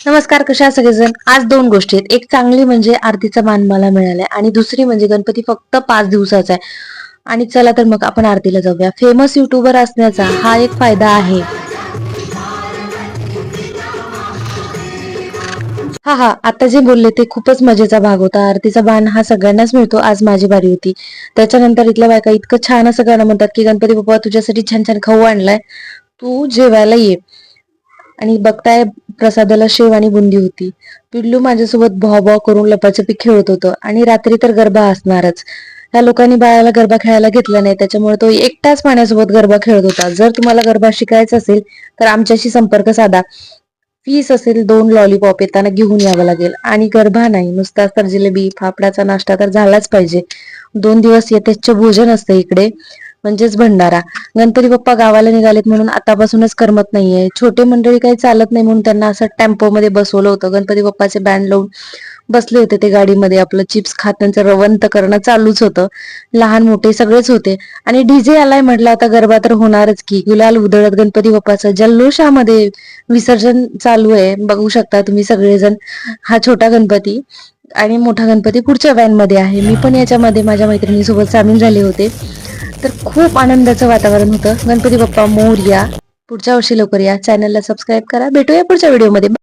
नमस्कार, कशा आहात सगळेजण. आज दोन गोष्टी आहेत. एक चांगली म्हणजे आरतीचा मान मला मिळालाय आणि दुसरी म्हणजे गणपती फक्त 5 दिवसाचा आहे. आणि चला तर मग आपण आरतीला जाऊया. फेमस युट्यूबर असण्याचा हा एक फायदा आहे. हा हा, आता जे बोलले ते खूपच मजेचा भाग होता. आरतीचा मान हा सगळ्यांनाच मिळतो. आज माझी बारी होती. त्याच्यानंतर इथल्या बायका इतकं छान असं गाणं म्हणतात की गणपती बाप्पा तुझ्यासाठी छान छान खाऊ आणलाय, तू जेवायला ये. आणि बघताय प्रसादाला शेव आणि बुंदी होती. पिल्लू माझ्यासोबत भॉ करून लपाछपी खेळत होतं आणि रात्री तर गरबा असणारच. ह्या लोकांनी बाळाला गरबा खेळायला घेतला नाही, त्याच्यामुळे तो एकटाच पाण्यासोबत गरबा खेळत होता. जर तुम्हाला गरबा शिकायचा असेल तर आमच्याशी संपर्क साधा. फीस असेल 2 लॉलीपॉप येताना घेऊन यावं लागेल. आणि गरबा नाही नुसताच तर जिलेबी फाफडाचा नाश्ता तर झालाच पाहिजे. 2 दिवस यथेच्छ भोजन असतं इकडे, म्हणजेच भंडारा. गणपती बाप्पा गावाला निघालेत म्हणून आतापासूनच करमत नाहीये. छोटे मंडळी काही चालत नाही म्हणून त्यांना असं टेम्पो मध्ये बसवलं होतं. गणपती बाप्पाचे बँड लावून बसले होते ते गाडीमध्ये. आपलं चिप्स खात त्यांचं रवंत करणं चालूच होतं. लहान मोठे सगळेच होते. आणि डीजे आलाय म्हटलं आता गरबा तर होणारच की. गुलाल उधळत गणपती बाप्पाचं जल्लोषामध्ये विसर्जन चालू आहे. बघू शकता तुम्ही सगळेजण. हा छोटा गणपती आणि मोठा गणपती पुढच्या व्हॅन मध्ये आहे. मी पण याच्यामध्ये माझ्या मैत्रिणीसोबत सामील झाले होते. तर खूप आनंदाचं वातावरण होतं. गणपती बाप्पा मोरया. पुढच्या वर्षी लवकर या. चॅनलला सबस्क्राईब करा. भेटूया पुढच्या व्हिडिओमध्ये.